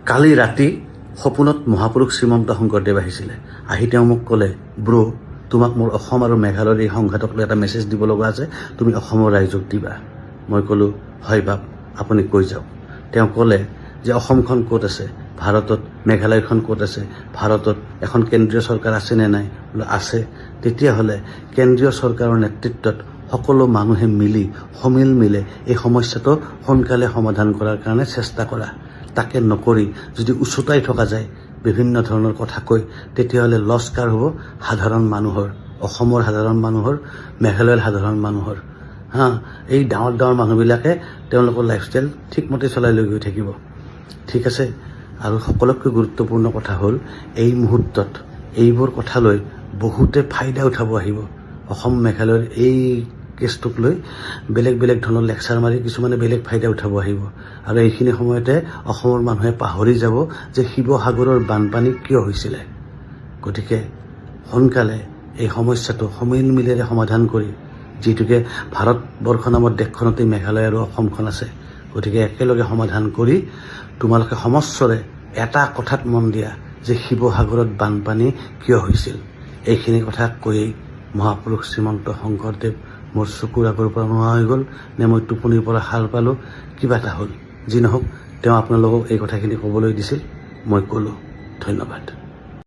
কালি ৰাতি সপোনত মহাপুৰুষ শ্ৰীমন্ত শংকৰদেৱ আহিছিলে। আহি তেওঁ মোক ক'লে, ব্ৰ তোমাক মোৰ অসম আৰু মেঘালয়ৰ এই সংঘাতক লৈ এটা মেছেজ দিব লগা আছে, তুমি অসমৰ ৰাইজক দিবা। মই ক'লোঁ, হয় বাপ, আপুনি কৈ যাওক। তেওঁ ক'লে যে অসমখন ক'ত আছে ভাৰতত, মেঘালয়খন ক'ত আছে ভাৰতত, এখন কেন্দ্ৰীয় চৰকাৰ আছে নে নাই? বোলো আছে। তেতিয়াহ'লে কেন্দ্ৰীয় চৰকাৰৰ নেতৃত্বত সকলো মানুহে মিলি সমিল মিলে এই সমস্যাটো সোনকালে সমাধান কৰাৰ কাৰণে চেষ্টা কৰা। তাকে নকৰি যদি উচতাই থকা যায় বিভিন্ন ধৰণৰ কথা কৈ, তেতিয়াহ'লে লছ কাৰ হ'ব? সাধাৰণ মানুহৰ, অসমৰ সাধাৰণ মানুহৰ, মেঘালয়ৰ সাধাৰণ মানুহৰ। এই ডাঙৰ ডাঙৰ মানুহবিলাকে তেওঁলোকৰ লাইফষ্টাইল ঠিকমতে চলাই লৈ গৈ থাকিব। ঠিক আছে। আৰু সকলোতকৈ গুৰুত্বপূৰ্ণ কথা হ'ল, এই মুহূৰ্তত এইবোৰ কথা লৈ বহুতে ফাইদা উঠাব আহিব। অসম মেঘালয়ৰ এই কেছটোক লৈ বেলেগ বেলেগ ধৰণৰ লেকচাৰ মাৰি কিছুমানে বেলেগ ফাইদা উঠাব আহিব। আৰু এইখিনি সময়তে অসমৰ মানুহে পাহৰি যাব যে শিৱসাগৰৰ বানপানী কিয় হৈছিলে। গতিকে সোনকালে এই সমস্যাটো সমিল মিলেৰে সমাধান কৰি, যিহেতুকে ভাৰতবৰ্ষ নামৰ দেশখনতেই মেঘালয় আৰু অসমখন আছে, গতিকে একেলগে সমাধান কৰি তোমালোকে সমস্বৰে এটা কথাত মন দিয়া যে শিৱসাগৰত বানপানী কিয় হৈছিল। এইখিনি কথা কৈয়েই মহাপুৰুষ শ্ৰীমন্ত শংকৰদেৱ মোৰ চকুৰ আগৰ পৰা নোহোৱা হৈ গ'ল, নে মই টোপনিৰ পৰা সাৰ পালোঁ, কিবা এটা হ'ল। যি নহওক, তেওঁ আপোনালোকক এই কথাখিনি ক'বলৈ দিছিল, মই ক'লোঁ। ধন্যবাদ।